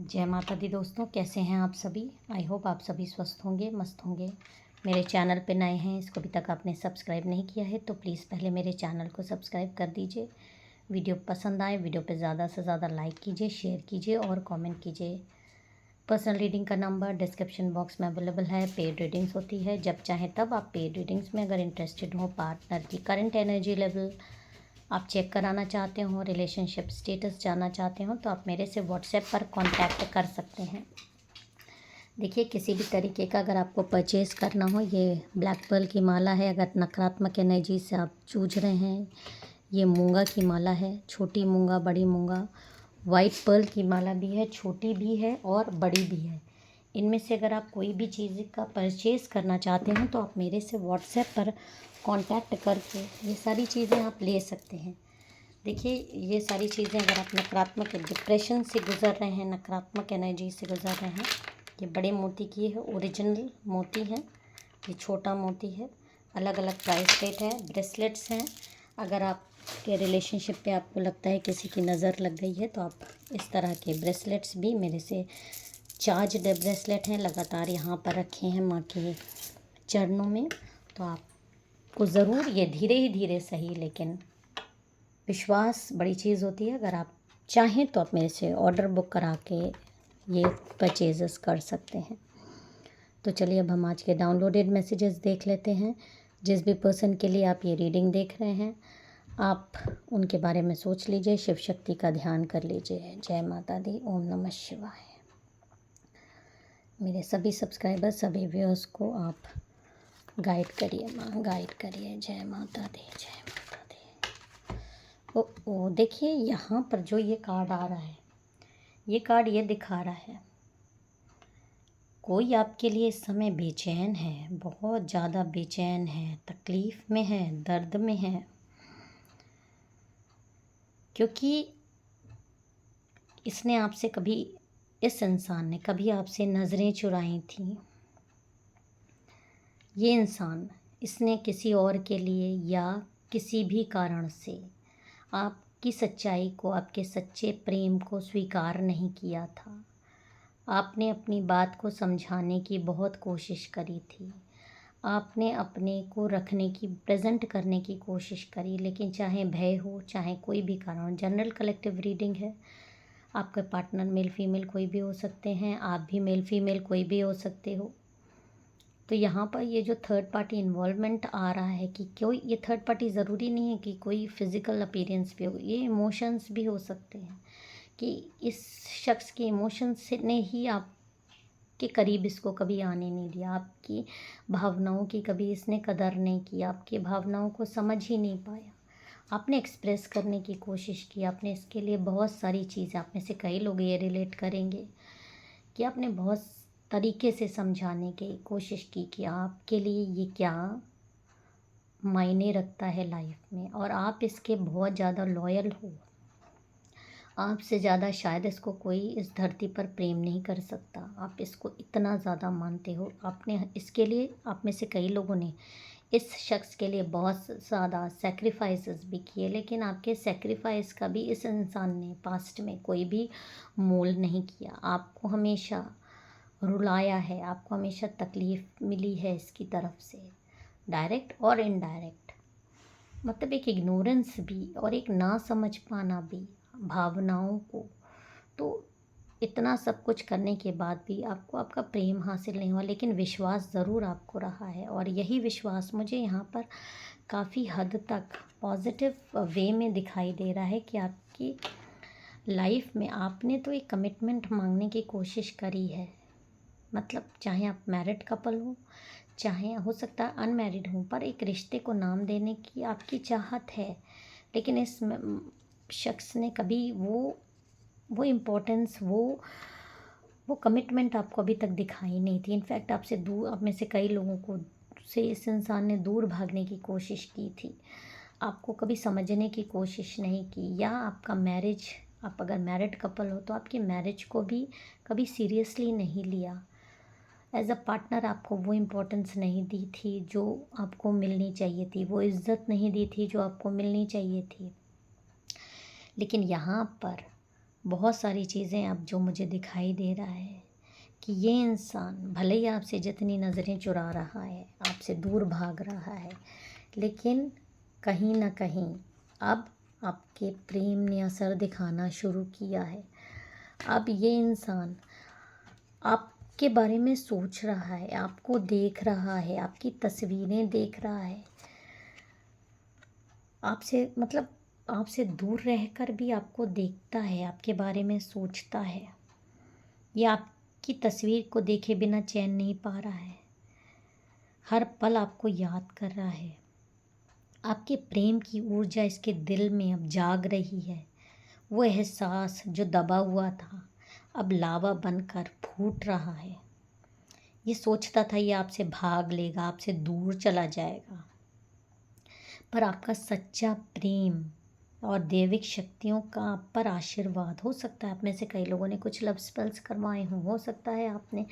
जय माता दी दोस्तों, कैसे हैं आप सभी। आई होप आप सभी स्वस्थ होंगे, मस्त होंगे। मेरे चैनल पे नए हैं, इसको अभी तक आपने सब्सक्राइब नहीं किया है तो प्लीज़ पहले मेरे चैनल को सब्सक्राइब कर दीजिए। वीडियो पसंद आए, वीडियो पे ज़्यादा से ज़्यादा लाइक कीजिए, शेयर कीजिए और कमेंट कीजिए। पर्सनल रीडिंग का नंबर डिस्क्रिप्शन बॉक्स में अवेलेबल है। पेड रीडिंग्स होती है, जब चाहें तब आप पेड रीडिंग्स में अगर इंटरेस्टेड हो, पार्टनर की करंट एनर्जी लेवल आप चेक कराना चाहते हो, रिलेशनशिप स्टेटस जानना चाहते हो तो आप मेरे से व्हाट्सएप पर कांटेक्ट कर सकते हैं। देखिए, किसी भी तरीके का अगर आपको परचेज़ करना हो, ये ब्लैक पर्ल की माला है। अगर नकारात्मक एनर्जी से आप जूझ रहे हैं, ये मूंगा की माला है, छोटी मूंगा बड़ी मूंगा। वाइट पर्ल की माला भी है, छोटी भी है और बड़ी भी है। इनमें से अगर आप कोई भी चीज़ का परचेज़ करना चाहते हैं तो आप मेरे से व्हाट्सएप पर कांटेक्ट करके ये सारी चीज़ें आप ले सकते हैं। देखिए, ये सारी चीज़ें अगर आप नकारात्मक डिप्रेशन से गुज़र रहे हैं, नकारात्मक एनर्जी से गुज़र रहे हैं, ये बड़े मोती की है, ओरिजिनल मोती है। ये छोटा मोती है, अलग अलग प्राइस रेट है। ब्रेसलेट्स हैं। अगर आपके रिलेशनशिप पे आपको लगता है किसी की नज़र लग गई है तो आप इस तरह के ब्रेसलेट्स भी मेरे से चार्ज्ड ब्रेसलेट हैं, लगातार यहाँ पर रखे हैं माँ के चरणों में। तो आपको ज़रूर, ये धीरे ही धीरे सही, लेकिन विश्वास बड़ी चीज़ होती है। अगर आप चाहें तो आप मेरे से ऑर्डर बुक करा के ये परचेजेस कर सकते हैं। तो चलिए, अब हम आज के डाउनलोडेड मैसेजेस देख लेते हैं। जिस भी पर्सन के लिए आप ये रीडिंग देख रहे हैं, आप उनके बारे में सोच लीजिए, शिव शक्ति का ध्यान कर लीजिए। जय माता दी, ओम नमः शिवाय। मेरे सभी सब्सक्राइबर, सभी व्यूअर्स को आप गाइड करिए माँ, गाइड करिए। जय माता दी, जय माता दी। ओ देखिए, यहाँ पर जो ये कार्ड आ रहा है, ये कार्ड ये दिखा रहा है कोई आपके लिए इस समय बेचैन है, बहुत ज़्यादा बेचैन है, तकलीफ़ में है, दर्द में है, क्योंकि इसने आपसे कभी, इस इंसान ने कभी आपसे नज़रें चुराई थी। ये इंसान, इसने किसी और के लिए या किसी भी कारण से आपकी सच्चाई को, आपके सच्चे प्रेम को स्वीकार नहीं किया था। आपने अपनी बात को समझाने की बहुत कोशिश करी थी। आपने अपने को रखने की, प्रेजेंट करने की कोशिश करी, लेकिन चाहे भय हो, चाहे कोई भी कारण। जनरल कलेक्टिव रीडिंग है। आपके पार्टनर मेल फीमेल कोई भी हो सकते हैं, आप भी मेल फीमेल कोई भी हो सकते हो। तो यहाँ पर ये जो थर्ड पार्टी इन्वॉल्वमेंट आ रहा है कि कोई, ये थर्ड पार्टी ज़रूरी नहीं है कि कोई फिज़िकल अपीयरेंस भी हो, ये इमोशंस भी हो सकते हैं कि इस शख्स के इमोशंस से ने ही आपके करीब इसको कभी आने नहीं दिया। आपकी भावनाओं की कभी इसने कदर नहीं की, आपकी भावनाओं को समझ ही नहीं पाया। आपने एक्सप्रेस करने की कोशिश की, आपने इसके लिए बहुत सारी चीज़ें, आप में से कई लोग ये रिलेट करेंगे कि आपने बहुत तरीके से समझाने की कोशिश की कि आपके लिए ये क्या मायने रखता है लाइफ में, और आप इसके बहुत ज़्यादा लॉयल हो। आपसे ज़्यादा शायद इसको कोई इस धरती पर प्रेम नहीं कर सकता। आप इसको इतना ज़्यादा मानते हो। आपने इसके लिए, आप में से कई लोगों ने इस शख्स के लिए बहुत ज़्यादा सेक्रीफाइसेस भी किए, लेकिन आपके सेक्रीफाइस का भी इस इंसान ने पास्ट में कोई भी मोल नहीं किया। आपको हमेशा रुलाया है, आपको हमेशा तकलीफ़ मिली है इसकी तरफ से, डायरेक्ट और इनडायरेक्ट। मतलब एक इग्नोरेंस भी और एक ना समझ पाना भी भावनाओं को। तो इतना सब कुछ करने के बाद भी आपको आपका प्रेम हासिल नहीं हुआ, लेकिन विश्वास ज़रूर आपको रहा है। और यही विश्वास मुझे यहाँ पर काफ़ी हद तक पॉजिटिव वे में दिखाई दे रहा है कि आपकी लाइफ में आपने तो एक कमिटमेंट मांगने की कोशिश करी है। मतलब चाहे आप मैरिड कपल हो, चाहे हो सकता है अनमैरिड हो, पर एक रिश्ते को नाम देने की आपकी चाहत है। लेकिन इस शख्स ने कभी वो इम्पोर्टेंस, वो कमिटमेंट आपको अभी तक दिखाई नहीं थी। इनफैक्ट आपसे दूर, आप में से कई लोगों को से इस इंसान ने दूर भागने की कोशिश की थी। आपको कभी समझने की कोशिश नहीं की, या आपका मैरिज, आप अगर मैरिड कपल हो तो आपकी मैरिज को भी कभी सीरियसली नहीं लिया। एज अ पार्टनर आपको वो इम्पोर्टेंस नहीं दी थी जो आपको मिलनी चाहिए थी, वो इज़्ज़त नहीं दी थी जो आपको मिलनी चाहिए थी। लेकिन यहाँ पर बहुत सारी चीज़ें अब जो मुझे दिखाई दे रहा है कि ये इंसान भले ही आपसे जितनी नज़रें चुरा रहा है, आपसे दूर भाग रहा है, लेकिन कहीं ना कहीं अब आपके प्रेम ने असर दिखाना शुरू किया है। अब ये इंसान आपके बारे में सोच रहा है, आपको देख रहा है, आपकी तस्वीरें देख रहा है, आपसे मतलब आपसे दूर रहकर भी आपको देखता है, आपके बारे में सोचता है। ये आपकी तस्वीर को देखे बिना चैन नहीं पा रहा है, हर पल आपको याद कर रहा है। आपके प्रेम की ऊर्जा इसके दिल में अब जाग रही है। वो एहसास जो दबा हुआ था अब लावा बनकर फूट रहा है। ये सोचता था ये आपसे भाग लेगा, आपसे दूर चला जाएगा, पर आपका सच्चा प्रेम और दैविक शक्तियों का आप पर आशीर्वाद, हो सकता है आप में से कई लोगों ने कुछ लव स्पेल्स करवाए हों, हो सकता है आपने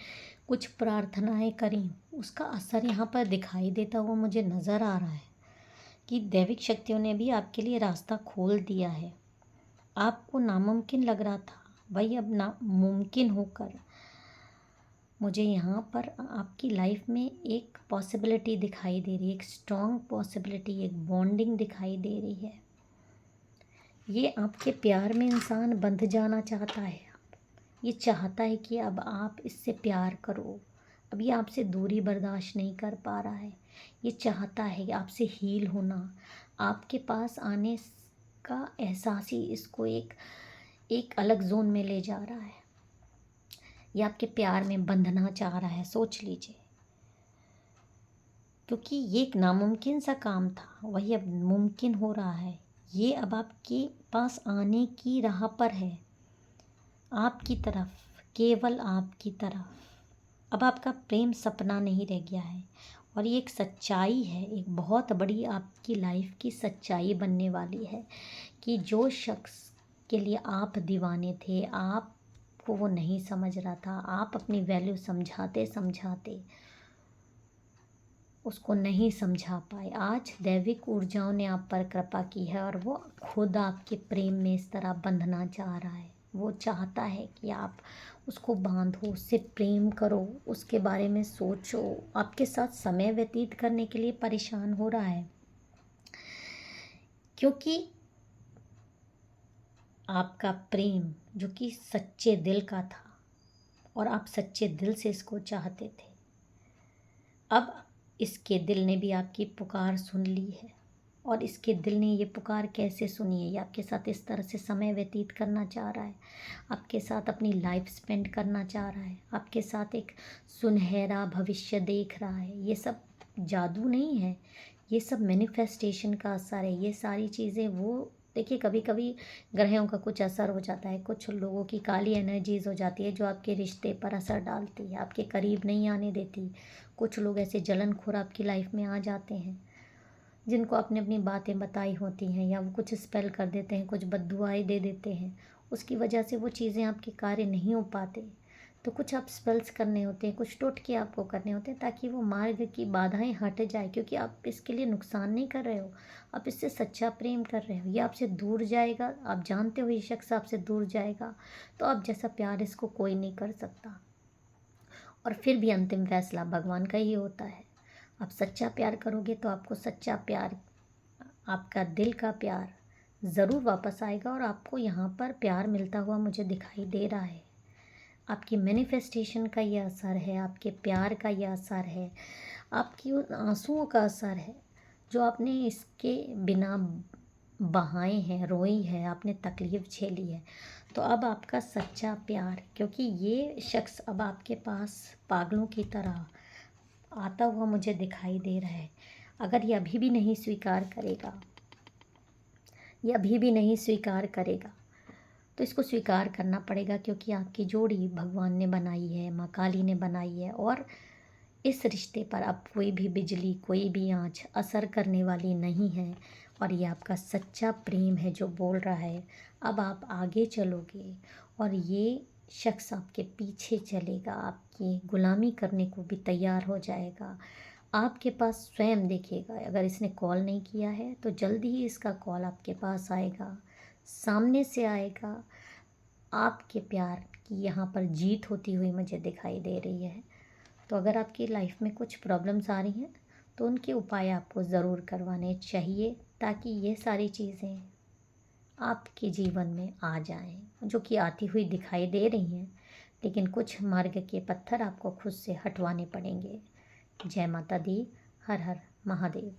कुछ प्रार्थनाएं करी, उसका असर यहाँ पर दिखाई देता हुआ मुझे नज़र आ रहा है कि दैविक शक्तियों ने भी आपके लिए रास्ता खोल दिया है। आपको नामुमकिन लग रहा था, वही अब नामुमकिन होकर मुझे यहाँ पर आपकी लाइफ में एक पॉसिबिलिटी दिखाई दे रही है, एक स्ट्रॉन्ग पॉसिबिलिटी, एक बॉन्डिंग दिखाई दे रही है। ये आपके प्यार में इंसान बंध जाना चाहता है। ये चाहता है कि अब आप इससे प्यार करो। अब ये आपसे दूरी बर्दाश्त नहीं कर पा रहा है। ये चाहता है आपसे हील होना, आपके पास आने का एहसास ही इसको एक अलग जोन में ले जा रहा है। ये आपके प्यार में बंधना चाह रहा है, सोच लीजिए। क्योंकि ये एक नामुमकिन सा काम था, वही अब मुमकिन हो रहा है। ये अब आपके पास आने की राह पर है, आपकी तरफ, केवल आपकी तरफ। अब आपका प्रेम सपना नहीं रह गया है और ये एक सच्चाई है, एक बहुत बड़ी आपकी लाइफ की सच्चाई बनने वाली है कि जो शख्स के लिए आप दीवाने थे, आपको वो नहीं समझ रहा था, आप अपनी वैल्यू समझाते समझाते उसको नहीं समझा पाए। आज दैविक ऊर्जाओं ने आप पर कृपा की है और वो खुद आपके प्रेम में इस तरह बंधना चाह रहा है। वो चाहता है कि आप उसको बांधो, उससे प्रेम करो, उसके बारे में सोचो, आपके साथ समय व्यतीत करने के लिए परेशान हो रहा है। क्योंकि आपका प्रेम जो कि सच्चे दिल का था और आप सच्चे दिल से इसको चाहते थे, अब इसके दिल ने भी आपकी पुकार सुन ली है। और इसके दिल ने ये पुकार कैसे सुनी है, ये आपके साथ इस तरह से समय व्यतीत करना चाह रहा है, आपके साथ अपनी लाइफ स्पेंड करना चाह रहा है, आपके साथ एक सुनहरा भविष्य देख रहा है। ये सब जादू नहीं है, ये सब मैनिफेस्टेशन का असर है। ये सारी चीज़ें वो देखिए, कभी कभी ग्रहों का कुछ असर हो जाता है, कुछ लोगों की काली एनर्जीज हो जाती है जो आपके रिश्ते पर असर डालती है, आपके करीब नहीं आने देती। कुछ लोग ऐसे जलनखोर आपकी लाइफ में आ जाते हैं जिनको आपने अपनी बातें बताई होती हैं, या वो कुछ स्पेल कर देते हैं, कुछ बद्दुआएं दे देते हैं, उसकी वजह से वो चीज़ें आपके कार्य नहीं हो पाते। तो कुछ आप स्पेल्स करने होते हैं, कुछ टोटके आपको करने होते हैं ताकि वो मार्ग की बाधाएं हट जाए, क्योंकि आप इसके लिए नुकसान नहीं कर रहे हो, आप इससे सच्चा प्रेम कर रहे हो। ये आपसे दूर जाएगा, आप जानते हो ये शख्स आपसे दूर जाएगा, तो आप जैसा प्यार इसको कोई नहीं कर सकता। और फिर भी अंतिम फैसला भगवान का ही होता है। आप सच्चा प्यार करोगे तो आपको सच्चा प्यार, आपका दिल का प्यार ज़रूर वापस आएगा और आपको यहाँ पर प्यार मिलता हुआ मुझे दिखाई दे रहा है। आपकी मैनिफेस्टेशन का ये असर है, आपके प्यार का ये असर है, आपकी उन आंसुओं का असर है जो आपने इसके बिना बहाए हैं, रोई है, आपने तकलीफ़ झेली है। तो अब आपका सच्चा प्यार, क्योंकि ये शख्स अब आपके पास पागलों की तरह आता हुआ मुझे दिखाई दे रहा है। अगर ये अभी भी नहीं स्वीकार करेगा, ये अभी भी नहीं स्वीकार करेगा, तो इसको स्वीकार करना पड़ेगा, क्योंकि आपकी जोड़ी भगवान ने बनाई है, माँ काली ने बनाई है। और इस रिश्ते पर अब कोई भी बिजली, कोई भी आँच असर करने वाली नहीं है। और ये आपका सच्चा प्रेम है जो बोल रहा है। अब आप आगे चलोगे और ये शख्स आपके पीछे चलेगा, आपकी गुलामी करने को भी तैयार हो जाएगा, आपके पास स्वयं देखेगा। अगर इसने कॉल नहीं किया है तो जल्दी ही इसका कॉल आपके पास आएगा, सामने से आएगा, आपके प्यार की यहाँ पर जीत होती हुई मुझे दिखाई दे रही है। तो अगर आपकी लाइफ में कुछ प्रॉब्लम्स आ रही हैं तो उनके उपाय आपको ज़रूर करवाने चाहिए, ताकि ये सारी चीज़ें आपके जीवन में आ जाएं, जो कि आती हुई दिखाई दे रही हैं। लेकिन कुछ मार्ग के पत्थर आपको खुद से हटवाने पड़ेंगे। जय माता दी। हर हर महादेव।